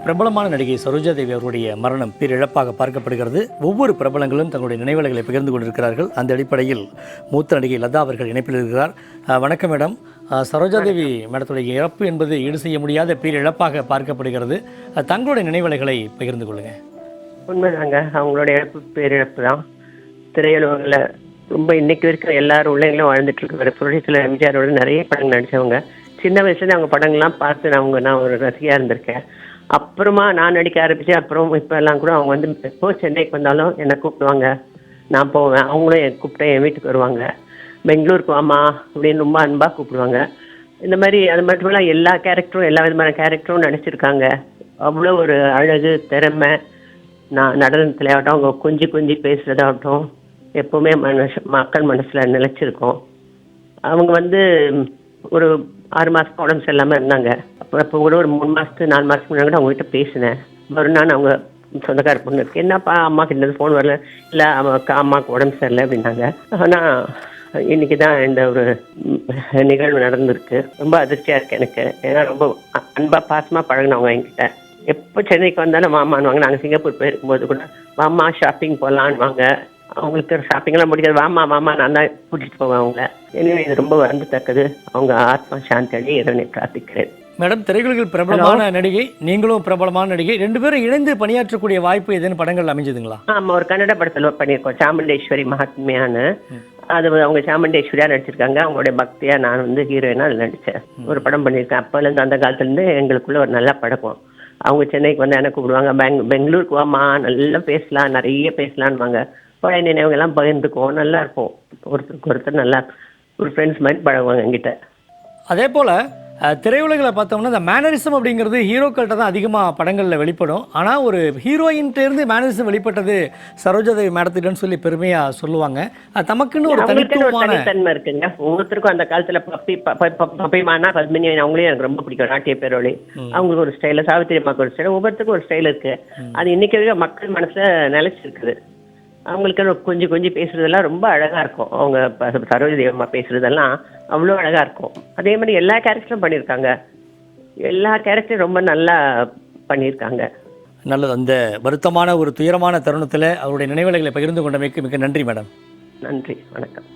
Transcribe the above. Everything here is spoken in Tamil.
பிரபலமான நடிகை சரோஜாதேவி அவருடைய மரணம் பேரிழப்பாக பார்க்கப்படுகிறது. ஒவ்வொரு பிரபலங்களும் தங்களுடைய நினைவுகளை பகிர்ந்து கொண்டிருக்கிறார்கள். அந்த அடிப்படையில் மூத்த நடிகை லதா அவர்கள் இணைப்பில் இருக்கிறார். வணக்கம் மேடம். சரோஜாதேவி மேடத்துடைய இறப்பு என்பது ஈடு செய்ய முடியாத பேரிழப்பாக பார்க்கப்படுகிறது. தங்களுடைய நினைவுகளை பகிர்ந்து கொள்ளுங்கள். உண்மைதாங்க, அவங்களோட இழப்பு பேரிழப்பு தான். திரையுலகில் ரொம்ப இன்னைக்கு இருக்கிற எல்லாரும் உள்ளங்களும் வாழ்ந்துட்டு இருக்கிற புரட்சியில் எம்ஜிஆரோட நிறைய படங்கள் நடித்தவங்க. சின்ன வயசுலேருந்து அவங்க படங்கள்லாம் பார்த்து நான் ஒரு ரசிகையாக இருந்திருக்கேன். அப்புறமா நான் நடிக்க ஆரம்பித்தேன். அப்புறம் இப்போ எல்லாம் கூட அவங்க வந்து எப்போ சென்னைக்கு வந்தாலும் என்னை கூப்பிடுவாங்க, நான் போவேன். அவங்களும் என் கூப்பிட்டேன், என் வீட்டுக்கு வருவாங்க. பெங்களூருக்கு வாமா அப்படின்னு ரொம்ப அன்பாக கூப்பிடுவாங்க. இந்த மாதிரி அது மட்டும் எல்லா கேரக்டரும் எல்லா விதமான கேரக்டரும் நடிச்சிருக்காங்க. அவ்வளோ ஒரு அழகு திறமை. நான் நடனத்தில் ஆகட்டும், அவங்க கொஞ்சி கொஞ்சி பேசுகிறதாகட்டும் எப்போவுமே மக்கள் மனசில் நிலச்சிருக்கோம். அவங்க வந்து ஒரு 6 மாதம் உடம்பு சரியில்லாமல் இருந்தாங்க. அப்போ கூட ஒரு 3 மாதத்துக்கு 4 மாதத்துக்கு முன்னாடி கூட அவங்ககிட்ட பேசினேன். மறுநாள் அவங்க சொந்தக்கார பொண்ணு இருக்கு, என்னப்பா அம்மாவுக்கு இந்த ஃபோன் வரல, இல்லை அம்மாவுக்கு உடம்பு சரியில்லை அப்படின்னாங்க. ஆனால் இன்னைக்கு தான் இந்த ஒரு நிகழ்வு நடந்திருக்கு. ரொம்ப அதிர்ச்சியாக இருக்கு எனக்கு. ஏன்னா ரொம்ப அன்பாக பாசமாக பழகினவங்க என்கிட்ட. எப்போ சென்னைக்கு வந்தாலும் மாமான்வாங்க. நாங்கள் சிங்கப்பூர் போயிருக்கும்போது கூட மாமா ஷாப்பிங் போகலான்வாங்க. அவங்களுக்கு ஷாப்பிங்லாம் முடியாது, வாமா மாமா நான் தான் கூட்டிகிட்டு போவேன் அவங்கள. எனவே இது ரொம்ப வருந்தத்தக்கது. அவங்க ஆத்மா சாந்தி அடைய இறைவனை பிரார்த்திக்கிறேன். மேடம், திரையுலகில் பிரபலமான நடிகை, நீங்களும் பிரபலமான நடிகை, 2 பேரும் இணைந்து பணியாற்றக்கூடிய வாய்ப்பு ஏதேனும் படங்கள் அமைஞ்சதுங்களா? ஆமாம், ஒரு கன்னட படத்தில் பண்ணியிருக்கோம், சாமுண்டேஸ்வரி மகாத்மியான. அது அவங்க சாமுண்டேஸ்வரியாக நடிச்சிருக்காங்க. அவங்களுடைய பக்தியாக நான் வந்து ஹீரோயினாக அதில் நடித்தேன். ஒரு படம் பண்ணியிருக்கேன். அப்போலேருந்து அந்த காலத்துலேருந்து எங்களுக்குள்ள ஒரு நல்ல பழக்கம். அவங்க சென்னைக்கு வந்து என்ன கூப்பிடுவாங்க, பெங்களூருக்கு வாமா, நல்லா பேசலாம், நிறைய பேசலான்வாங்க. பழைய நினைவுகள்லாம் பகிர்ந்துக்குவோம், நல்லா இருக்கும். ஒருத்தருக்கு ஒருத்தர் நல்லா ஒரு ஃப்ரெண்ட்ஸ் மாதிரி பழகுவாங்க என்கிட்ட. அதே போல் திரையுலகில் பார்த்தோம்னா இந்த மேனரிசம் அப்படிங்கிறது ஹீரோக்கள்கிட்ட தான் அதிகமாக படங்களில் வெளிப்படும். ஆனால் ஒரு ஹீரோயின்கிட்டேருந்து மேனரிசம் வெளிப்பட்டது சரோஜாதேவி மேடத்திட்டன்னு சொல்லி பெருமையாக சொல்லுவாங்க. தமக்குன்னு ஒரு தனித்தன்மை இருக்குங்க. ஒவ்வொருத்தருக்கும் அந்த காலத்தில் பப்பிமானா பத்மினி அவங்களையும் எனக்கு ரொம்ப பிடிக்கும். நாட்டிய பேரோழி அவங்களுக்கு ஒரு ஸ்டைலு, சாவித்திரி அம்மாவுக்கு ஒரு ஸ்டைலு, ஒவ்வொருத்தருக்கும் ஒரு ஸ்டைல் இருக்குது. அது இன்னைக்கு மக்கள் மனசில் நிலைச்சிருக்குது. அவங்களுக்கு கொஞ்சம் கொஞ்சம் பேசுறதெல்லாம் ரொம்ப அழகாக இருக்கும். அவங்க சரோஜாதேவி அம்மா பேசுறதெல்லாம் அவ்வளோ அழகாக இருக்கும். அதே மாதிரி எல்லா கேரக்டரும் பண்ணியிருக்காங்க. எல்லா கேரக்டரும் ரொம்ப நல்லா பண்ணியிருக்காங்க. நல்லது. அந்த வருத்தமான ஒரு துயரமான தருணத்தில் அவருடைய நினைவுகளை பகிர்ந்து கொண்டமைக்கு மிக நன்றி மேடம். நன்றி, வணக்கம்.